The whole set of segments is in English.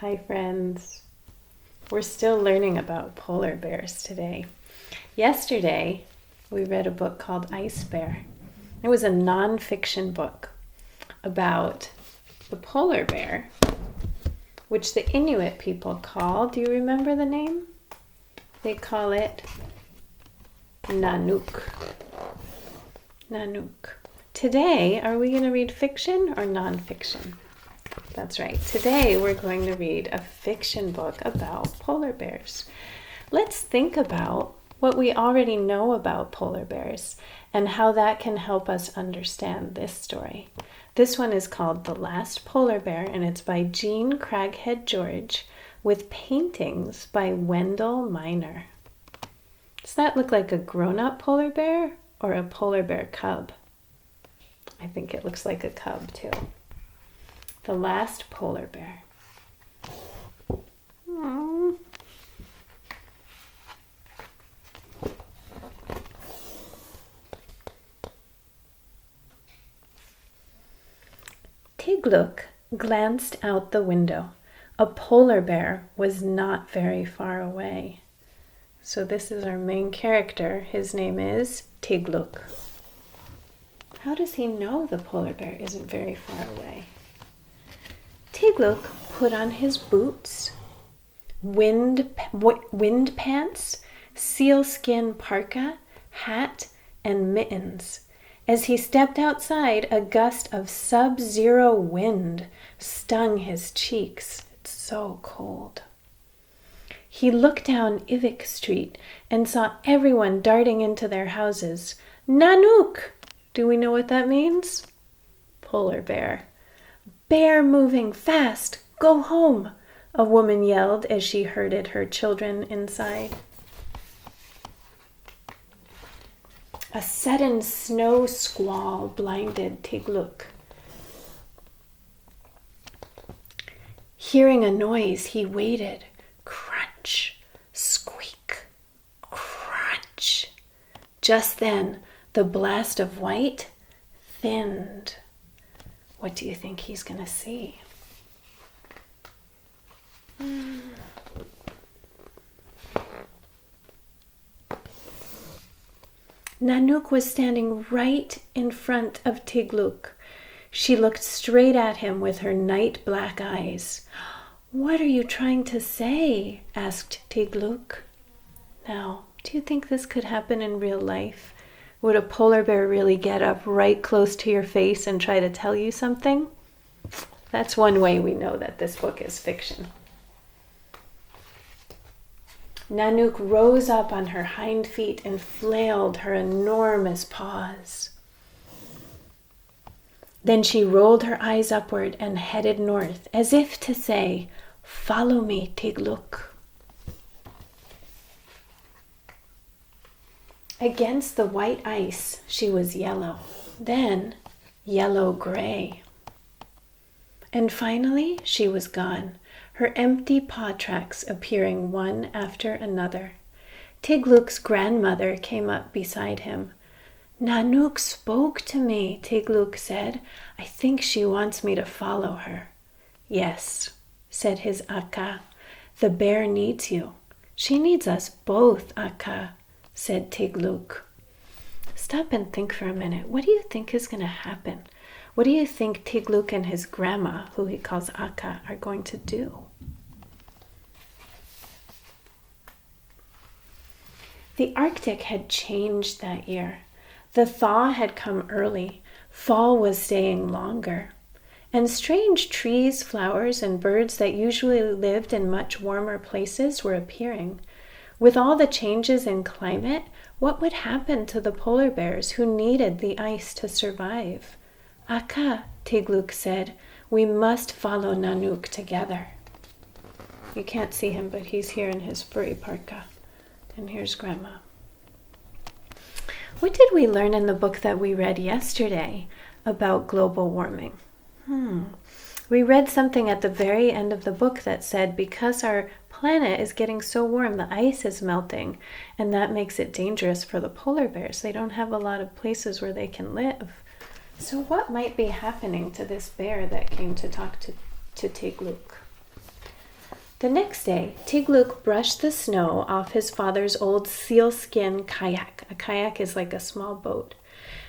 Hi friends. We're still learning about polar bears today. Yesterday, we read a book called Ice Bear. It was a non-fiction book about the polar bear, which the Inuit people call, do you remember the name? They call it Nanook. Nanook. Today, are we going to read fiction or non-fiction? That's right. Today we're going to read a fiction book about polar bears. Let's think about what we already know about polar bears and how that can help us understand this story. This one is called The Last Polar Bear, and it's by Jean Craighead George with paintings by Wendell Miner. Does that look like a grown-up polar bear or a polar bear cub? I think it looks like a cub too. The Last Polar Bear. Aww. Tigluk glanced out the window. A polar bear was not very far away. So this is our main character. His name is Tigluk. How does he know the polar bear isn't very far away? Tigluk put on his boots, wind pants, sealskin parka, hat, and mittens. As he stepped outside, a gust of sub-zero wind stung his cheeks. It's so cold. He looked down Ivik Street and saw everyone darting into their houses. Nanook! Do we know what that means? Polar bear. Bear moving fast! Go home! A woman yelled as she herded her children inside. A sudden snow squall blinded Tigluk. Hearing a noise, he waited. Crunch, squeak, crunch. Just then, the blast of white thinned. What do you think he's going to see? Nanook was standing right in front of Tigluk. She looked straight at him with her night black eyes. What are you trying to say? Asked Tigluk. Now, do you think this could happen in real life? Would a polar bear really get up right close to your face and try to tell you something? That's one way we know that this book is fiction. Nanook rose up on her hind feet and flailed her enormous paws. Then she rolled her eyes upward and headed north, as if to say, "Follow me, Tigluk." Against the white ice, she was yellow, then yellow-gray. And finally, she was gone, her empty paw tracks appearing one after another. Tigluk's grandmother came up beside him. Nanook spoke to me, Tigluk said. I think she wants me to follow her. Yes, said his Akka. The bear needs you. She needs us both, Akka, said Tigluk. Stop and think for a minute. What do you think is going to happen? What do you think Tigluk and his grandma, who he calls Akka, are going to do? The Arctic had changed that year. The thaw had come early. Fall was staying longer. And strange trees, flowers, and birds that usually lived in much warmer places were appearing. With all the changes in climate, what would happen to the polar bears who needed the ice to survive? Akka, Tigluk said, we must follow Nanook together. You can't see him, but he's here in his furry parka. And here's Grandma. What did we learn in the book that we read yesterday about global warming? We read something at the very end of the book that said because our planet is getting so warm, the ice is melting, and that makes it dangerous for the polar bears. They don't have a lot of places where they can live. So what might be happening to this bear that came to talk to Tigluk? The next day, Tigluk brushed the snow off his father's old sealskin kayak. A kayak is like a small boat.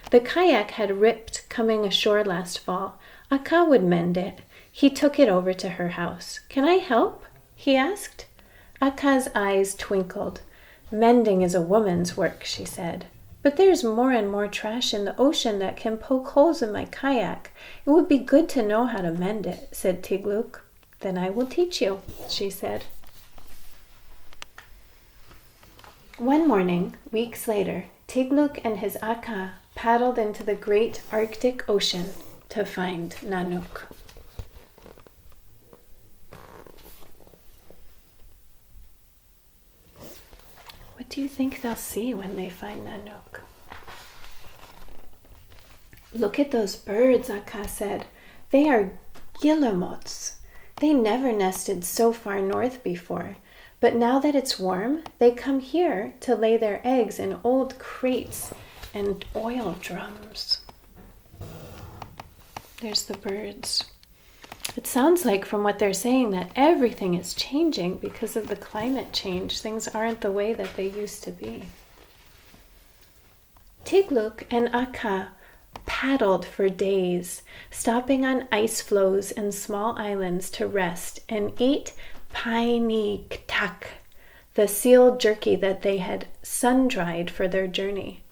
The kayak had ripped coming ashore last fall. Akka would mend it. He took it over to her house. "Can I help?" he asked. Akka's eyes twinkled. "Mending is a woman's work," she said. "But there's more and more trash in the ocean that can poke holes in my kayak. It would be good to know how to mend it," said Tigluk. "Then I will teach you," she said. One morning, weeks later, Tigluk and his Akka paddled into the great Arctic Ocean to find Nanook. What do you think they'll see when they find Nanook? "Look at those birds," Akka said. "They are guillemots. They never nested so far north before, but now that it's warm, they come here to lay their eggs in old crates and oil drums." There's the birds. It sounds like from what they're saying that everything is changing because of the climate change. Things aren't the way that they used to be. Tigluk and Akka paddled for days, stopping on ice floes and small islands to rest and eat painiktak, the seal jerky that they had sun-dried for their journey.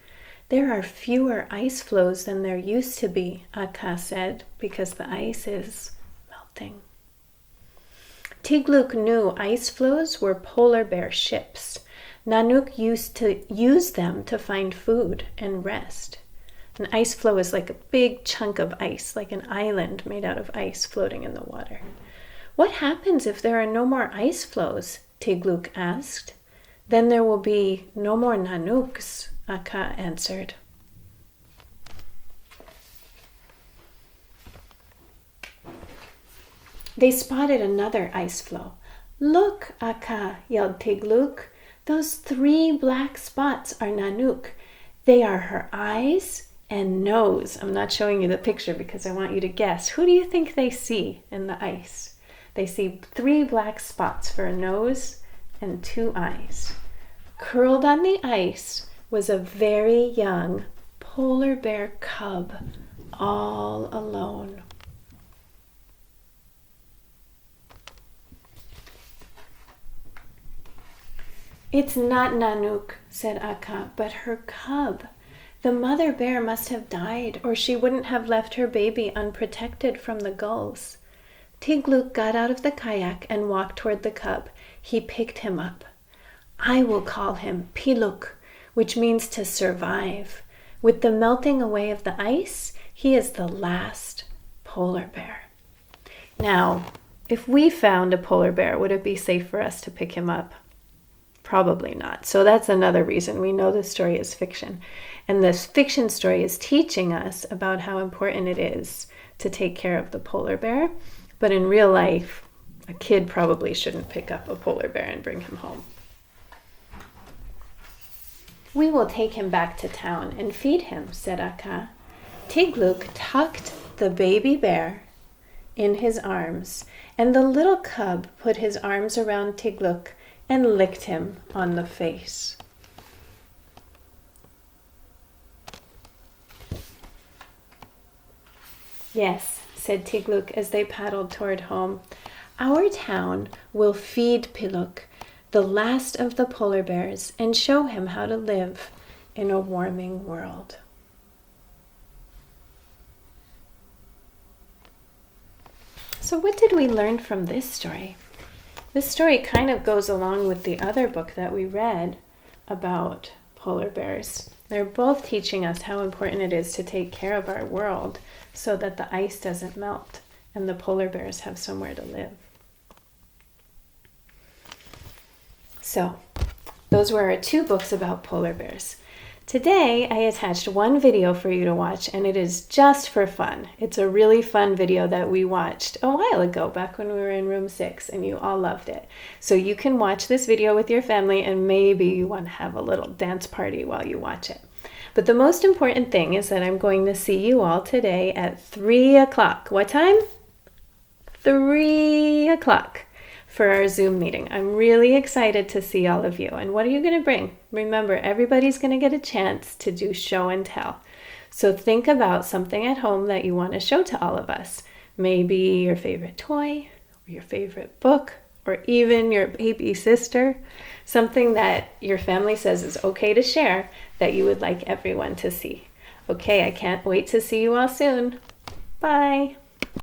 "There are fewer ice floes than there used to be," Akka said, because the ice is melting. Tigluk knew ice floes were polar bear ships. Nanook used to use them to find food and rest. An ice floe is like a big chunk of ice, like an island made out of ice floating in the water. "What happens if there are no more ice floes?" Tigluk asked. "Then there will be no more Nanooks," Akka answered. They spotted another ice floe. "Look, Akka," yelled Tigluk. "Those 3 black spots are Nanook. They are her eyes and nose." I'm not showing you the picture because I want you to guess. Who do you think they see in the ice? They see 3 black spots for a nose and 2 eyes. Curled on the ice was a very young polar bear cub, all alone. "It's not Nanook," said Akka, "but her cub. The mother bear must have died, or she wouldn't have left her baby unprotected from the gulls." Tigluk got out of the kayak and walked toward the cub. He picked him up. "I will call him Piluk, which means to survive. With the melting away of the ice, he is the last polar bear." Now, if we found a polar bear, would it be safe for us to pick him up? Probably not. So that's another reason we know this story is fiction. And this fiction story is teaching us about how important it is to take care of the polar bear. But in real life, a kid probably shouldn't pick up a polar bear and bring him home. "We will take him back to town and feed him," said Akka. Tigluk tucked the baby bear in his arms, and the little cub put his arms around Tigluk and licked him on the face. "Yes," said Tigluk as they paddled toward home. "Our town will feed Piluk, the last of the polar bears, and show him how to live in a warming world." So what did we learn from this story? This story kind of goes along with the other book that we read about polar bears. They're both teaching us how important it is to take care of our world so that the ice doesn't melt and the polar bears have somewhere to live. So, those were our 2 books about polar bears. Today, I attached one video for you to watch, and it is just for fun. It's a really fun video that we watched a while ago, back when we were in room 6, and you all loved it. So you can watch this video with your family, and maybe you want to have a little dance party while you watch it. But the most important thing is that I'm going to see you all today at 3 o'clock. What time? 3 o'clock for our Zoom meeting. I'm really excited to see all of you. And what are you going to bring? Remember, everybody's going to get a chance to do show and tell. So think about something at home that you want to show to all of us. Maybe your favorite toy, or your favorite book, or even your baby sister. Something that your family says is okay to share that you would like everyone to see. Okay, I can't wait to see you all soon. Bye.